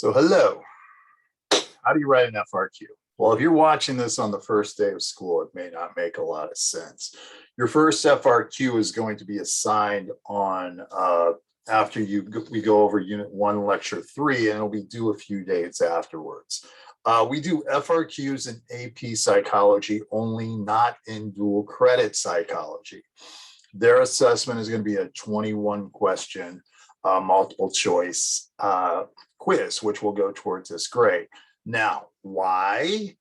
So hello, how do you write an FRQ? Well, if you're watching this on the first day of school, it may not make a lot of sense. Your first FRQ is going to be assigned on after we go over Unit 1, Lecture 3, and it'll be due a few days afterwards. We do FRQs in AP Psychology only, not in dual credit psychology. Their assessment is going to be a 21 question multiple choice quiz, which will go towards this grade. Now, why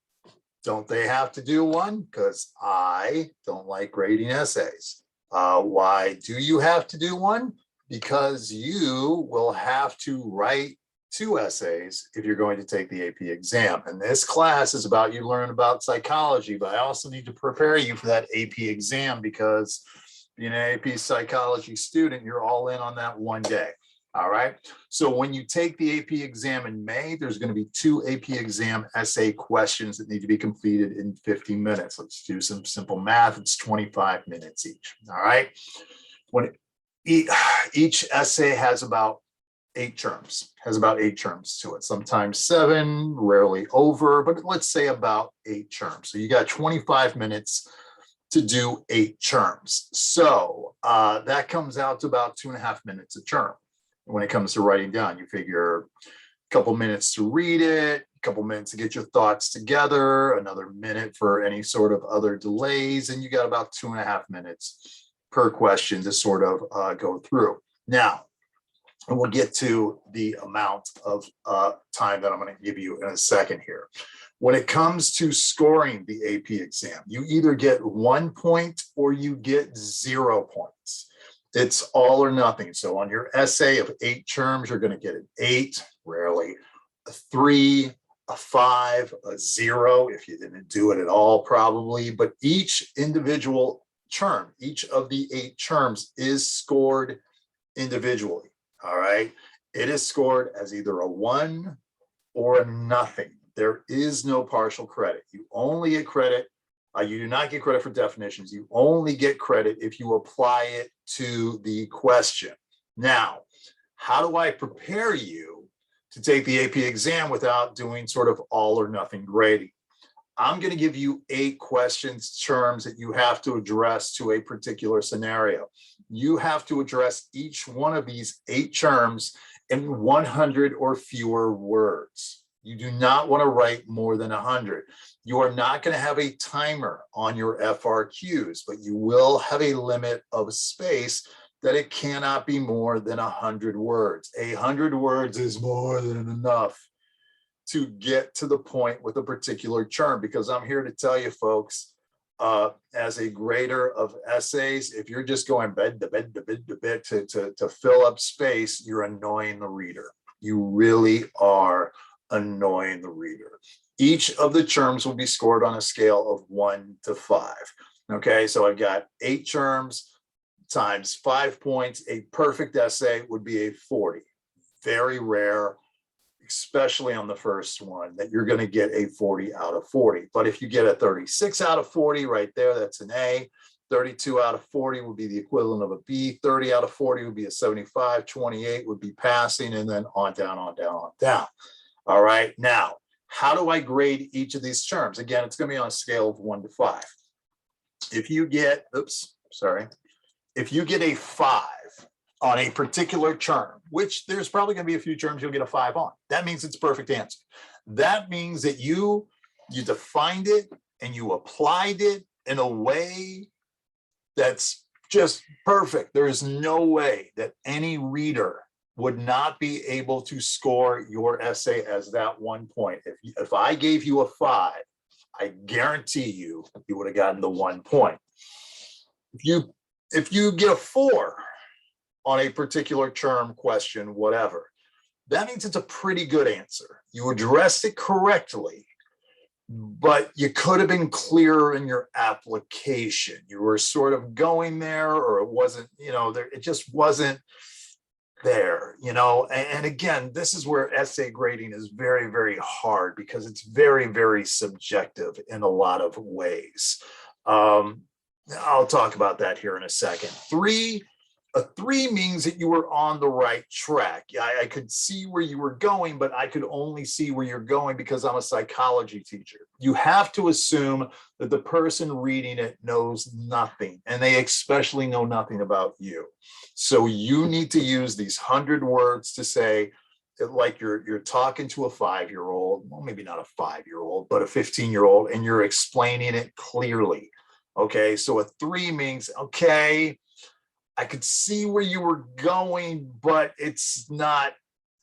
don't they have to do one? Because I don't like grading essays. Why do you have to do one? Because you will have to write 2 essays if you're going to take the AP exam. And this class is about you learn about psychology, but I also need to prepare you for that AP exam because being an AP psychology student, you're all in on that one day. All right. So when you take the AP exam in May, there's going to be 2 AP exam essay questions that need to be completed in 50 minutes. Let's do some simple math. It's 25 minutes each. All right. When each essay has about 8 terms, to it, sometimes 7, rarely over, but let's say about 8 terms. So you got 25 minutes to do 8 terms. So that comes out to about 2.5 minutes a term. When it comes to writing down, you figure a couple minutes to read it, a couple minutes to get your thoughts together, another minute for any sort of other delays, and you got about 2.5 minutes per question to sort of go through. Now, we'll get to the amount of time that I'm going to give you in a second here. When it comes to scoring the AP exam, you either get 1 point or you get 0 points. It's all or nothing. So on your essay of 8 terms, you're going to get an 8, rarely a 3, a 5, a 0, if you didn't do it at all, probably. But each individual term, each of the 8 terms is scored individually. All right. It is scored as either a 1 or a nothing. There is no partial credit. You only get credit. You do not get credit for definitions. You only get credit if you apply it to the question. Now, how do I prepare you to take the AP exam without doing sort of all or nothing grading? I'm going to give you 8 questions, terms that you have to address to a particular scenario. You have to address each one of these 8 terms in 100 or fewer words. You do not want to write more than 100. You are not going to have a timer on your FRQs, but you will have a limit of space that it cannot be more than 100 words. 100 words is more than enough to get to the point with a particular term, because I'm here to tell you folks, as a grader of essays, if you're just going bed to bed to bed to bed to fill up space, you're annoying the reader. You really are annoying the reader. Each of the terms will be scored on a scale of 1 to 5. Okay, so I've got 8 terms times 5 points. A perfect essay would be a 40. Very rare, especially on the first one, that you're going to get a 40 out of 40. But if you get a 36 out of 40 right there, that's an A. 32 out of 40 would be the equivalent of a B. 30 out of 40 would be a 75. 28 would be passing, and then on down, on down, on down. All right. Now, how do I grade each of these terms? Again, it's going to be on a scale of 1 to 5. If you get, if you get a 5 on a particular term, which there's probably going to be a few terms you'll get a 5 on, that means it's a perfect answer. That means that you defined it and you applied it in a way that's just perfect. There is no way that any reader would not be able to score your essay as that 1 point. If I gave you a 5, I guarantee you would have gotten the 1 point. If you get a 4 on a particular term, question, whatever, that means it's a pretty good answer. You addressed it correctly, but you could have been clearer in your application. You were sort of going there, or it wasn't, it just wasn't there, and again, this is where essay grading is very, very hard, because it's very, very subjective in a lot of ways. I'll talk about that here in a second. 3 A 3 means that you were on the right track. I could see where you were going, but I could only see where you're going because I'm a psychology teacher. You have to assume that the person reading it knows nothing, and they especially know nothing about you. So you need to use these 100 words to say, like you're talking to a 5-year-old, well, maybe not a 5-year-old, but a 15-year-old, and you're explaining it clearly. Okay, so a 3 means, okay, I could see where you were going, but it's not,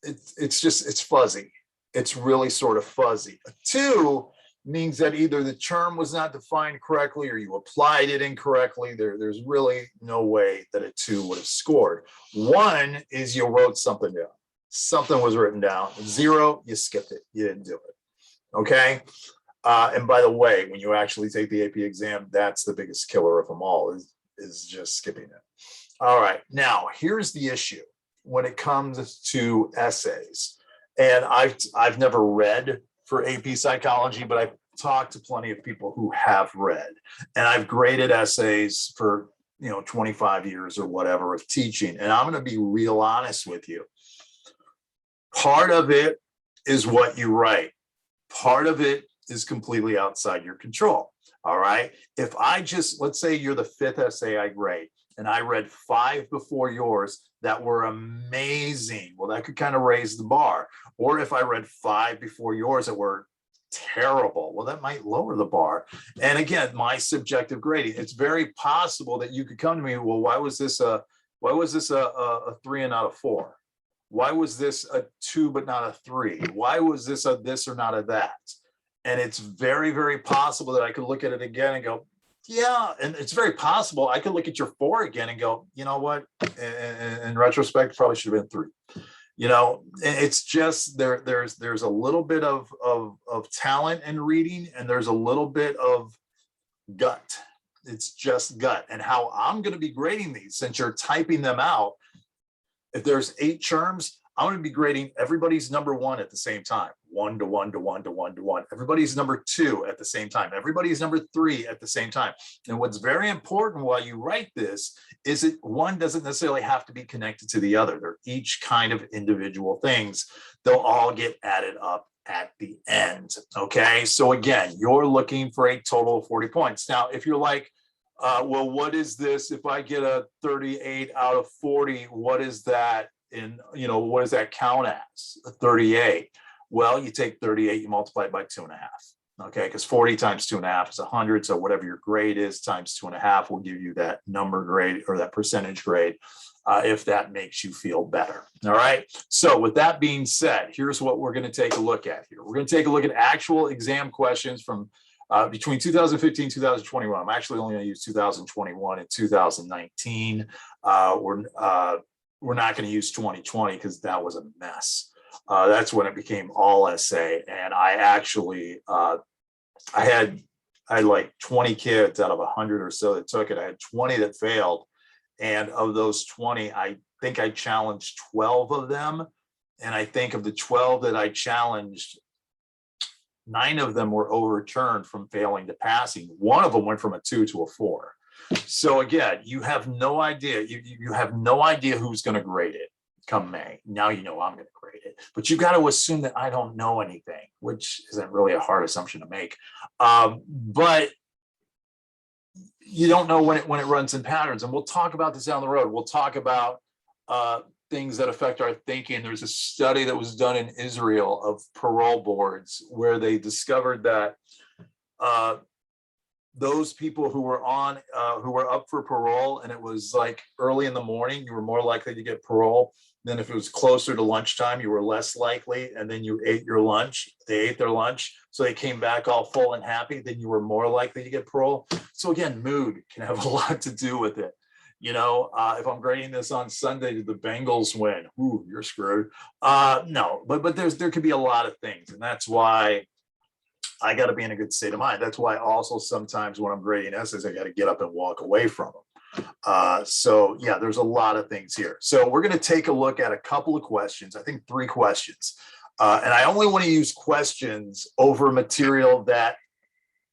it's fuzzy. It's really sort of fuzzy. A 2 means that either the term was not defined correctly or you applied it incorrectly. There's really no way that a 2 would have scored. 1 is you wrote something down. Something was written down. 0, you skipped it. You didn't do it. Okay. And by the way, when you actually take the AP exam, that's the biggest killer of them all, is just skipping it. All right, now here's the issue when it comes to essays. And I've never read for AP psychology, but I've talked to plenty of people who have read. And I've graded essays for 25 years or whatever of teaching. And I'm going to be real honest with you. Part of it is what you write. Part of it is completely outside your control. All right. If I just, let's say you're the 5th essay I grade, and I read 5 before yours that were amazing. Well, that could kind of raise the bar. Or if I read 5 before yours that were terrible, well, that might lower the bar. And again, my subjective grading, it's very possible that you could come to me, well, why was this a 3 and not a 4? Why was this a 2 but not a 3? Why was this a this or not a that? And it's very, very possible that I could look at it again and go, yeah, and it's very possible I could look at your 4 again and go, you know what? In retrospect, probably should have been 3. It's just there's a little bit of talent in reading, and there's a little bit of gut. It's just gut. And how I'm going to be grading these, since you're typing them out, if there's 8 terms, I'm going to be grading everybody's number 1 at the same time. 1 to 1 to 1 to 1 to 1. Everybody's number 2 at the same time. Everybody's number 3 at the same time. And what's very important while you write this is that one doesn't necessarily have to be connected to the other. They're each kind of individual things. They'll all get added up at the end. Okay. So again, you're looking for a total of 40 points. Now, if you're like, well, what is this? If I get a 38 out of 40, what is that? What does that count as? A 38. Well, you take 38, you multiply it by 2.5. Okay, because 40 times 2.5 is 100. So whatever your grade is times 2.5 will give you that number grade or that percentage grade, if that makes you feel better. All right. So with that being said, here's what we're going to take a look at here. We're going to take a look at actual exam questions from between 2015 and 2021. I'm actually only going to use 2021 and 2019. We're not going to use 2020 because that was a mess. That's when it became all essay. And I actually, I had like 20 kids out of 100 or so that took it. I had 20 that failed. And of those 20, I think I challenged 12 of them. And I think of the 12 that I challenged, 9 of them were overturned from failing to passing. 1 of them went from a 2 to a 4. So again, you have no idea. You have no idea who's going to grade it come May. Now you know I'm going to grade it, but you got to assume that I don't know anything, which isn't really a hard assumption to make. But you don't know when it runs in patterns, and we'll talk about this down the road. We'll talk about things that affect our thinking. There's a study that was done in Israel of parole boards where they discovered that those people who were up for parole, and it was like early in the morning, you were more likely to get parole. Then if it was closer to lunchtime, you were less likely. And then you ate your lunch. They ate their lunch, so they came back all full and happy. Then you were more likely to get parole. So again, mood can have a lot to do with it. If I'm grading this on Sunday, did the Bengals win? Ooh, you're screwed. No, but there could be a lot of things, and that's why I got to be in a good state of mind. That's why also sometimes when I'm grading essays, I got to get up and walk away from them. So yeah, there's a lot of things here. So we're going to take a look at a couple of questions. I think 3 questions. And I only want to use questions over material that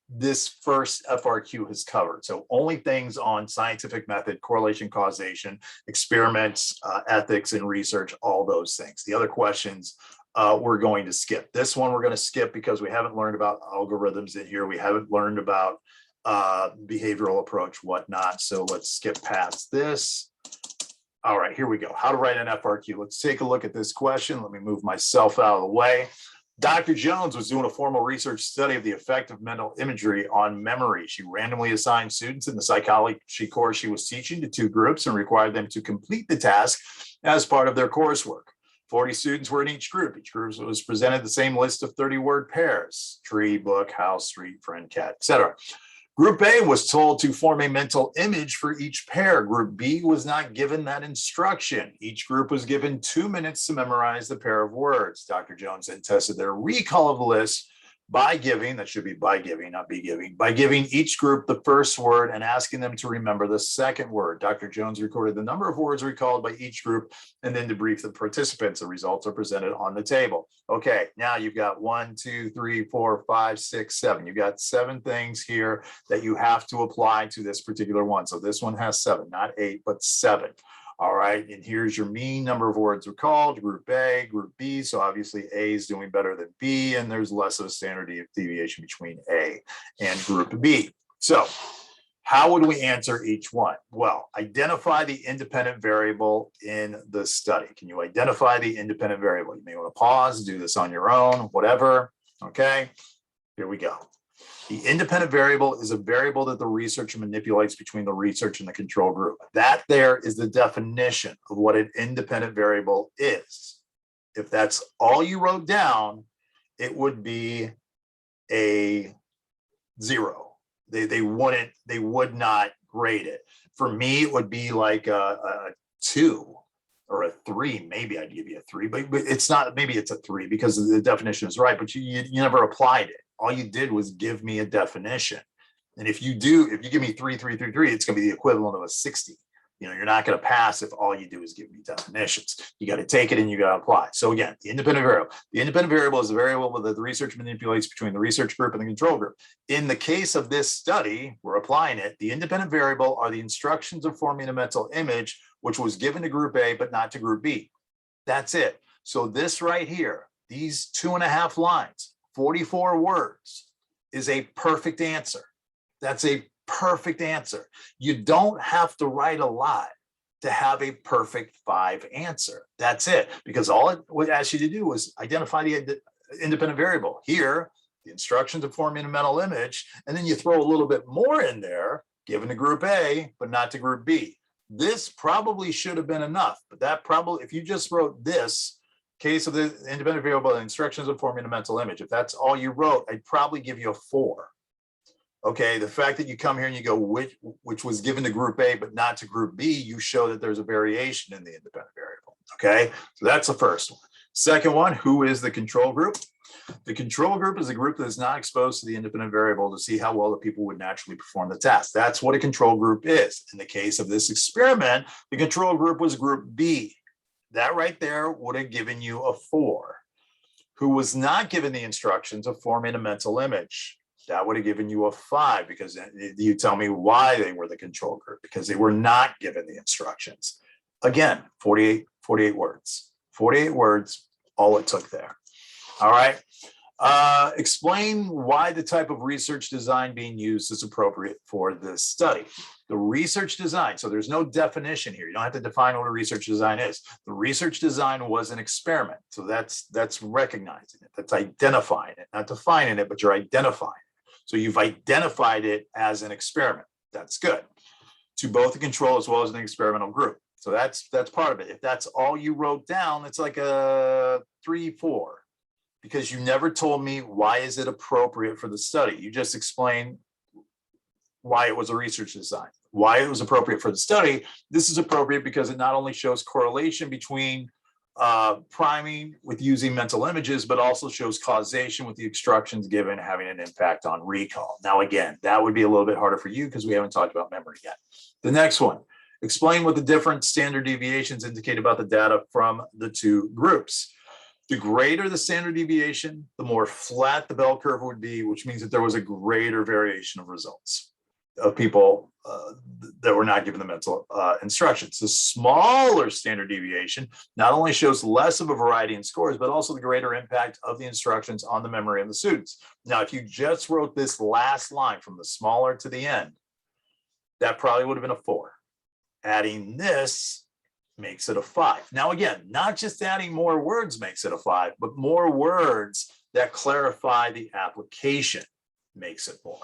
this first FRQ has covered. So only things on scientific method, correlation, causation, experiments, ethics and research, all those things. The other questions we're going to skip. This one we're going to skip because we haven't learned about algorithms in here. We haven't learned about behavioral approach, whatnot. So let's skip past this. All right, here we go. How to write an FRQ. Let's take a look at this question. Let me move myself out of the way. Dr. Jones was doing a formal research study of the effect of mental imagery on memory. She randomly assigned students in the psychology course she was teaching to two groups and required them to complete the task as part of their coursework. 40 students were in each group. Each group was presented the same list of 30-word pairs: tree, book, house, street, friend, cat, etc. Group A was told to form a mental image for each pair. Group B was not given that instruction. Each group was given 2 minutes to memorize the pair of words. Dr. Jones then tested their recall of the list by giving, that should be by giving, not be giving, by giving each group the first word and asking them to remember the second word. Dr. Jones recorded the number of words recalled by each group and then debriefed the participants. The results are presented on the table. Okay, now you've got 1, 2, 3, 4, 5, 6, 7. You've got 7 things here that you have to apply to this particular one. So this one has 7, not 8, but 7. All right, and here's your mean number of words recalled, group A, group B. So obviously A is doing better than B, and there's less of a standard deviation between A and group B. So how would we answer each one? Well, identify the independent variable in the study. Can you identify the independent variable? You may want to pause, do this on your own, whatever. Okay, here we go. The independent variable is a variable that the researcher manipulates between the research and the control group. That there is the definition of what an independent variable is. If that's all you wrote down, it would be a 0. They would not grade it. For me, it would be like a 2 or a 3. Maybe I'd give you a 3, but it's not. Maybe it's a 3 because the definition is right, but you never applied it. All you did was give me a definition. And if you give me 3, 3, 3, 3, it's going to be the equivalent of a 60. You're not going to pass if all you do is give me definitions. You got to take it and you got to apply. So again, the independent variable. The independent variable is a variable that the research manipulates between the research group and the control group. In the case of this study, we're applying it. The independent variable are the instructions of forming a mental image, which was given to group A, but not to group B. That's it. So this right here, these 2.5 lines, 44 words, is a perfect answer. That's a perfect answer. You don't have to write a lot to have a perfect 5 answer. That's it, because all it would ask you to do was identify the independent variable. Here, the instructions of forming a mental image, and then you throw a little bit more in there, given to group A, but not to group B. This probably should have been enough, but that probably, if you just wrote this, case of the independent variable, instructions of forming a mental image, if that's all you wrote, I'd probably give you a 4. Okay, the fact that you come here and you go, which was given to group A, but not to group B, you show that there's a variation in the independent variable. Okay, so that's the first one. Second one, who is the control group? The control group is a group that is not exposed to the independent variable to see how well the people would naturally perform the task. That's what a control group is. In the case of this experiment, the control group was group B. That right there would have given you a 4. Who was not given the instructions of forming a mental image? That would have given you a 5, because you tell me why they were the control group, because they were not given the instructions. Again, 48 words. 48 words, all it took there. All right. Explain why the type of research design being used is appropriate for this study. The research design, so there's no definition here. You don't have to define what a research design is. The research design was an experiment. So that's recognizing it. That's identifying it, not defining it, but you're identifying it. So you've identified it as an experiment. That's good. To both the control as well as an experimental group. So that's part of it. If that's all you wrote down, it's like a 3, 4. Because you never told me why is it appropriate for the study. You just explained why it was a research design, why it was appropriate for the study. This is appropriate because it not only shows correlation between priming with using mental images, but also shows causation with the instructions given having an impact on recall. Now, again, that would be a little bit harder for you because we haven't talked about memory yet. The next one, explain what the different standard deviations indicate about the data from the two groups. The greater the standard deviation, the more flat the bell curve would be, which means that there was a greater variation of results of people that were not given the mental instructions. The smaller standard deviation not only shows less of a variety in scores, but also the greater impact of the instructions on the memory of the students. Now, if you just wrote this last line from the smaller to the end, that probably would have been a 4. Adding this makes it a 5. Now, again, not just adding more words makes it a 5, but more words that clarify the application makes it more.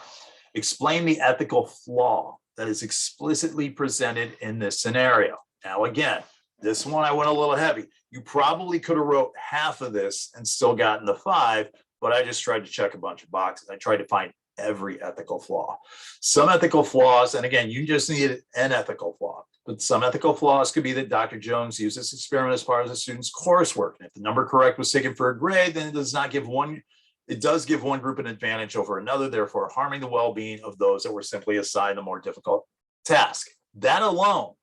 Explain the ethical flaw that is explicitly presented in this scenario. Now, again, this one I went a little heavy. You probably could have wrote half of this and still gotten the 5, but I just tried to check a bunch of boxes. I tried to find every ethical flaw. Some ethical flaws, and again, you just need an ethical flaw, but some ethical flaws could be that Dr. Jones used this experiment as part of the student's coursework. And if the number correct was taken for a grade, then it does give one group an advantage over another, therefore harming the well-being of those that were simply assigned a more difficult task. That alone,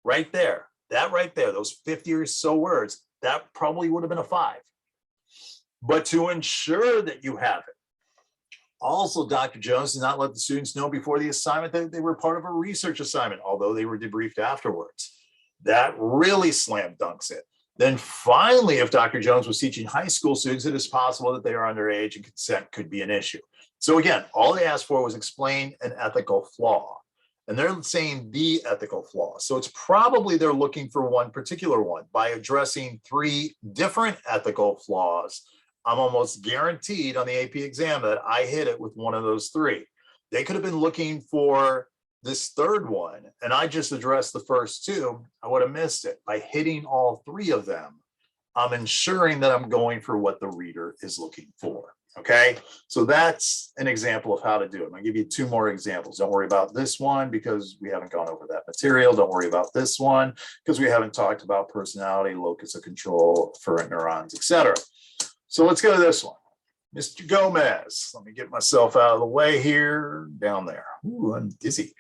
right there, those 50 or so words, that probably would have been a 5. But to ensure that you have it, also, Dr. Jones did not let the students know before the assignment that they were part of a research assignment, although they were debriefed afterwards. That really slam dunks it. Then finally, if Dr. Jones was teaching high school students, it is possible that they are underage and consent could be an issue. So again, all they asked for was explain an ethical flaw. And they're saying the ethical flaw. So it's probably they're looking for one particular one. By addressing 3 different ethical flaws, I'm almost guaranteed on the AP exam that I hit it with one of those 3. They could have been looking for this third one, and I just addressed the first 2, I would have missed it. By hitting all 3 of them, I'm ensuring that I'm going for what the reader is looking for. Okay, so that's an example of how to do it. I'm gonna give you 2 more examples. Don't worry about this one because we haven't gone over that material. Don't worry about this one because we haven't talked about personality, locus of control, afferent neurons, etc. So let's go to this one. Mr. Gomez, let me get myself out of the way here, down there. Ooh, I'm dizzy.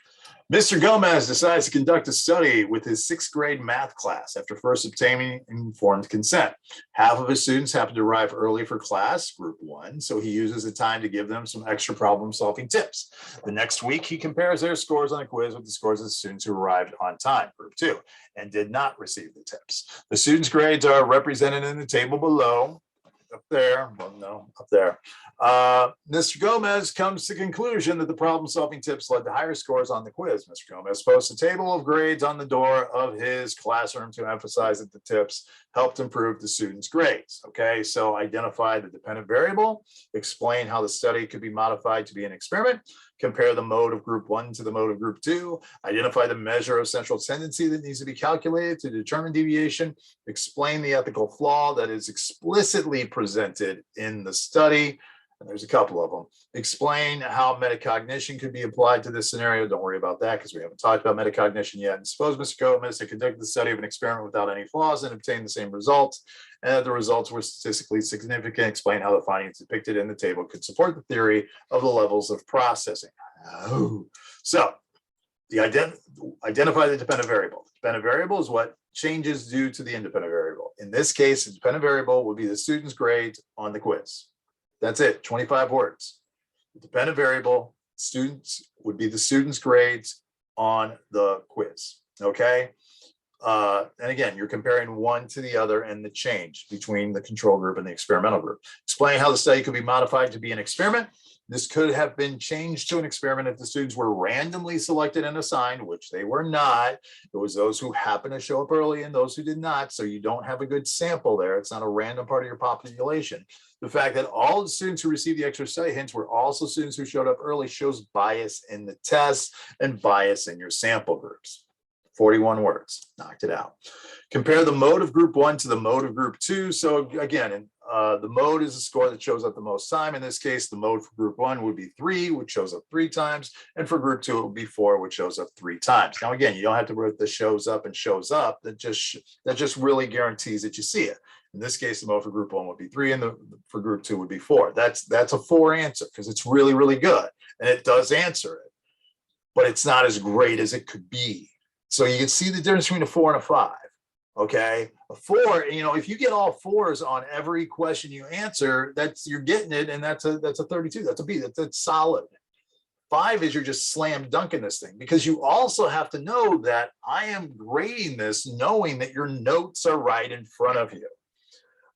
Mr. Gomez decides to conduct a study with his 6th grade math class after first obtaining informed consent. Half of his students happen to arrive early for class, group 1, so he uses the time to give them some extra problem-solving tips. The next week, he compares their scores on a quiz with the scores of the students who arrived on time, group 2, and did not receive the tips. The students' grades are represented in the table below. Up there, well, no, up there. Mr. Gomez comes to the conclusion that the problem-solving tips led to higher scores on the quiz. Mr. Gomez posts a table of grades on the door of his classroom to emphasize that the tips helped improve the students' grades. Okay, so identify the dependent variable, explain how the study could be modified to be an experiment, compare the mode of group 1 to the mode of group 2, identify the measure of central tendency that needs to be calculated to determine deviation, explain the ethical flaw that is explicitly presented in the study, and there's a couple of them. Explain how metacognition could be applied to this scenario. Don't worry about that because we haven't talked about metacognition yet. And suppose Mr. Gomez had conducted the study of an experiment without any flaws and obtained the same results, and that the results were statistically significant. Explain how the findings depicted in the table could support the theory of the levels of processing. Oh. So identify the dependent variable. The dependent variable is what changes due to the independent variable. In this case, the dependent variable would be the student's grades on the quiz. That's it, 25 words. The dependent variable students would be the student's grades on the quiz, okay? And again, you're comparing one to the other and the change between the control group and the experimental group. Explain how the study could be modified to be an experiment. This could have been changed to an experiment if the students were randomly selected and assigned, which they were not. It was those who happened to show up early and those who did not. So you don't have a good sample there. It's not a random part of your population. The fact that all the students who received the extra study hints were also students who showed up early shows bias in the test and bias in your sample groups. 41 words, knocked it out. Compare the mode of group 1 to the mode of group 2. So again, the mode is a score that shows up the most time. In this case, the mode for group 1 would be 3, which shows up 3 times. And for group 2, it would be 4, which shows up 3 times. Now, again, you don't have to write the shows up and shows up. That just really guarantees that you see it. In this case, the mode for group 1 would be 3 and for group 2 would be 4. That's a 4 answer because it's really, really good. And it does answer it, but it's not as great as it could be. So you can see the difference between a 4 and a 5. Okay, a 4, you know, if you get all 4s on every question you answer, you're getting it, and that's a 32. That's a B. That's solid. 5 is you're just slam dunking this thing, because you also have to know that I am grading this knowing that your notes are right in front of you.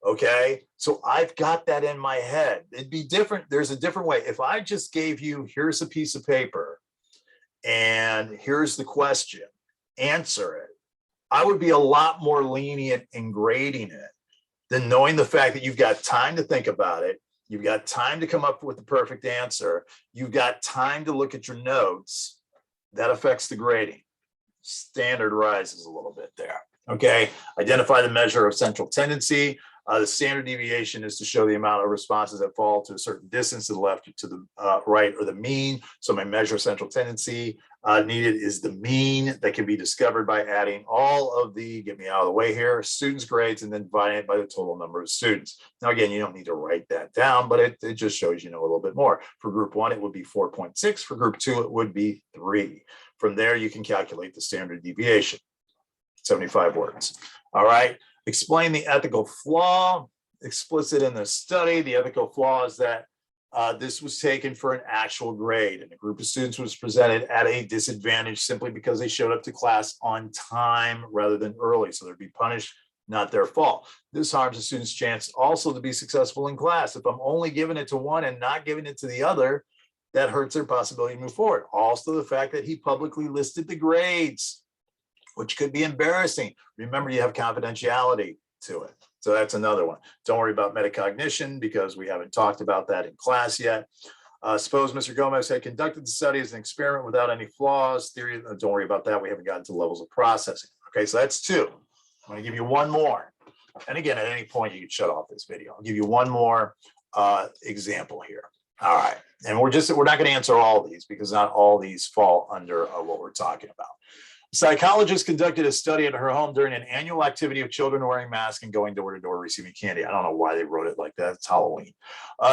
Okay, so I've got that in my head. It'd be different. There's a different way. If I just gave you, here's a piece of paper and here's the question, answer it, I would be a lot more lenient in grading it than knowing the fact that you've got time to think about it. You've got time to come up with the perfect answer. You've got time to look at your notes. That affects the grading. Standard rises a little bit there. Okay, identify the measure of central tendency. The standard deviation is to show the amount of responses that fall to a certain distance to the left or to the right, or the mean. So my measure of central tendency needed is the mean that can be discovered by adding all of the, get me out of the way here, students' grades, and then dividing it by the total number of students. Now, again, you don't need to write that down, but it just shows you know a little bit more. For group 1, it would be 4.6. For group 2, it would be 3. From there, you can calculate the standard deviation. 75 words. All right. Explain the ethical flaw. Explicit in the study, the ethical flaw is that this was taken for an actual grade, and a group of students was presented at a disadvantage simply because they showed up to class on time rather than early. So they'd be punished, not their fault. This harms the student's chance also to be successful in class. If I'm only giving it to one and not giving it to the other, that hurts their possibility to move forward. Also, the fact that he publicly listed the grades, which could be embarrassing. Remember, you have confidentiality to it. So that's another one. Don't worry about metacognition because we haven't talked about that in class yet. Suppose Mr. Gomez had conducted the study as an experiment without any flaws. Theory, don't worry about that. We haven't gotten to levels of processing. Okay, so that's 2. I'm going to give you one more. And again, at any point, you can shut off this video. I'll give you one more example here. All right. And we're not going to answer all these because not all these fall under what we're talking about. Psychologist conducted a study at her home during an annual activity of children wearing masks and going door to door receiving candy. I don't know why they wrote it like that. It's Halloween.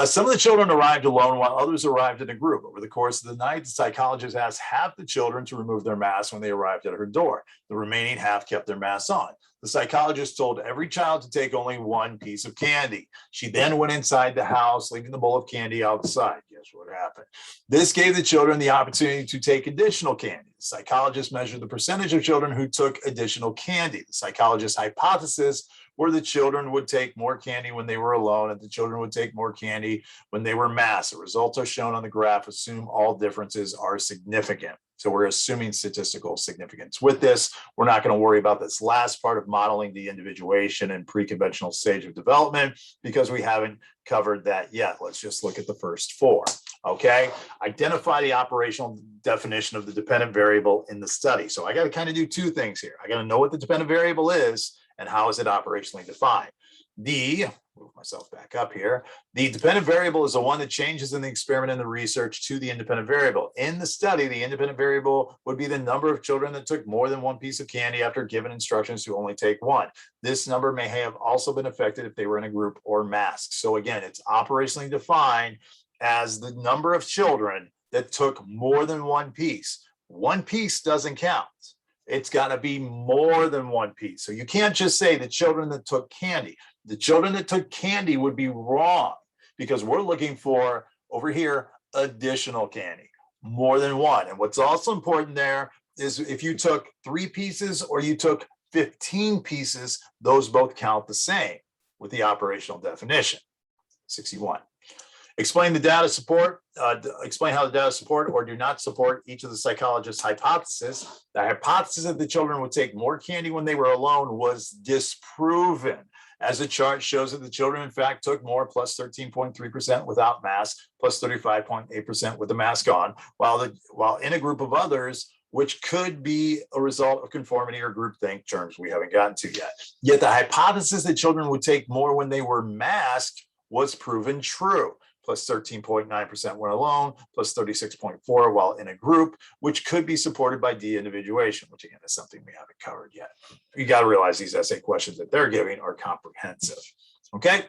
Some of the children arrived alone while others arrived in a group. Over the course of the night, the psychologist asked half the children to remove their masks when they arrived at her door. The remaining half kept their masks on. The psychologist told every child to take only one piece of candy. She then went inside the house, leaving the bowl of candy outside. Guess what happened? This gave the children the opportunity to take additional candy. The psychologist measured the percentage of children who took additional candy. The psychologist's hypothesis were the children would take more candy when they were alone, and the children would take more candy when they were masked. The results are shown on the graph. Assume all differences are significant. So we're assuming statistical significance. With this, we're not going to worry about this last part of modeling the individuation and pre-conventional stage of development because we haven't covered that yet. Let's just look at the first 4. Okay, identify the operational definition of the dependent variable in the study. So I got to kind of do 2 things here. I got to know what the dependent variable is and how is it operationally defined. Move myself back up here. The dependent variable is the one that changes in the experiment and the research to the independent variable. In the study, the independent variable would be the number of children that took more than one piece of candy after given instructions to only take one. This number may have also been affected if they were in a group or masked. So again, it's operationally defined as the number of children that took more than one piece. One piece doesn't count. It's got to be more than one piece. So you can't just say the children that took candy. The children that took candy would be wrong because we're looking for, over here, additional candy, more than one. And what's also important there is if you took 3 pieces or you took 15 pieces, those both count the same with the operational definition. 61. Explain the data support. Explain how the data support or do not support each of the psychologist's hypotheses. The hypothesis that the children would take more candy when they were alone was disproven. As the chart shows that the children, in fact, took more, plus 13.3% without mask, plus 35.8% with the mask on, while in a group of others, which could be a result of conformity or groupthink, terms we haven't gotten to yet. Yet the hypothesis that children would take more when they were masked was proven true. Plus 13.9% when alone, plus 36.4% while in a group, which could be supported by de-individuation, which again is something we haven't covered yet. You got to realize these essay questions that they're giving are comprehensive. Okay.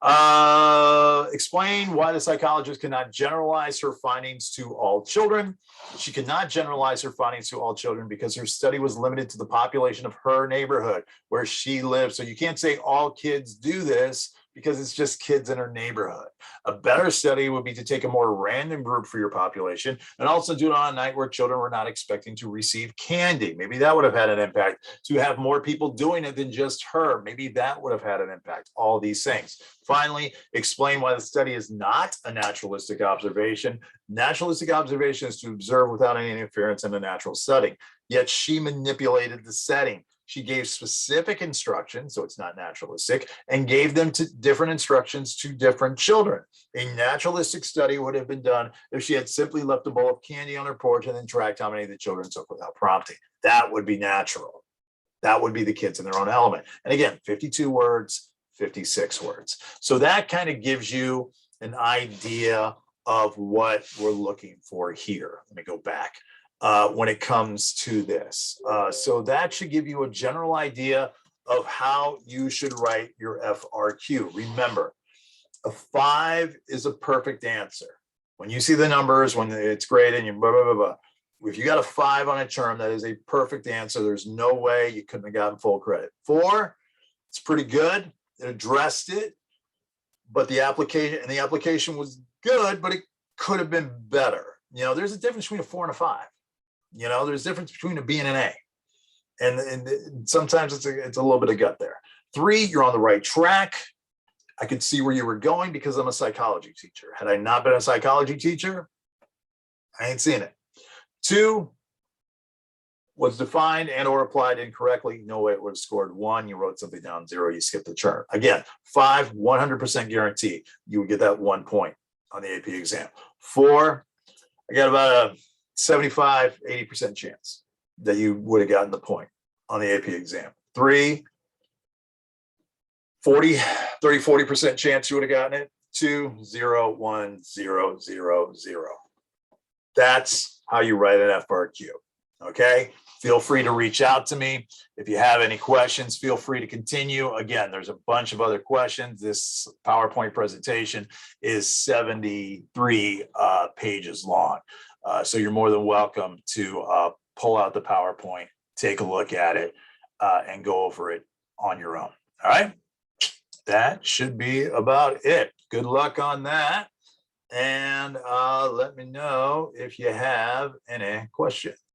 Explain why the psychologist cannot generalize her findings to all children. She cannot generalize her findings to all children because her study was limited to the population of her neighborhood where she lives. So you can't say all kids do this because it's just kids in her neighborhood. A better study would be to take a more random group for your population and also do it on a night where children were not expecting to receive candy. Maybe that would have had an impact. To have more people doing it than just her, maybe that would have had an impact. All these things. Finally, explain why the study is not a naturalistic observation. Naturalistic observation is to observe without any interference in a natural setting. Yet she manipulated the setting. She gave specific instructions, so it's not naturalistic, and gave them to different instructions to different children. A naturalistic study would have been done if she had simply left a bowl of candy on her porch and then tracked how many the children took without prompting. That would be natural. That would be the kids in their own element. And again, 52 words, 56 words. So that kind of gives you an idea of what we're looking for here. Let me go back. When it comes to this. So that should give you a general idea of how you should write your FRQ. Remember, a 5 is a perfect answer. When you see the numbers, when it's graded and you blah, blah, blah, blah. If you got a 5 on a term, that is a perfect answer. There's no way you couldn't have gotten full credit. 4, it's pretty good. It addressed it, but the application was good, but it could have been better. You know, there's a difference between a 4 and a 5. You know, there's a difference between a B and an A. And sometimes it's a little bit of gut there. 3, you're on the right track. I could see where you were going because I'm a psychology teacher. Had I not been a psychology teacher, I ain't seen it. 2 was defined and or applied incorrectly. No way it would have scored 1. You wrote something down 0, you skipped the chart. Again, 5, 100% guarantee you would get that 1 point on the AP exam. 4, I got about a 75, 80% chance that you would have gotten the point on the AP exam. 3, 40% chance you would have gotten it. 2, 0, 1, 0, 0, 0. That's how you write an FRQ. Okay. Feel free to reach out to me. If you have any questions, feel free to continue. Again, there's a bunch of other questions. This PowerPoint presentation is 73 pages long. So you're more than welcome to pull out the PowerPoint, take a look at it, and go over it on your own. All right. That should be about it. Good luck on that. And let me know if you have any questions.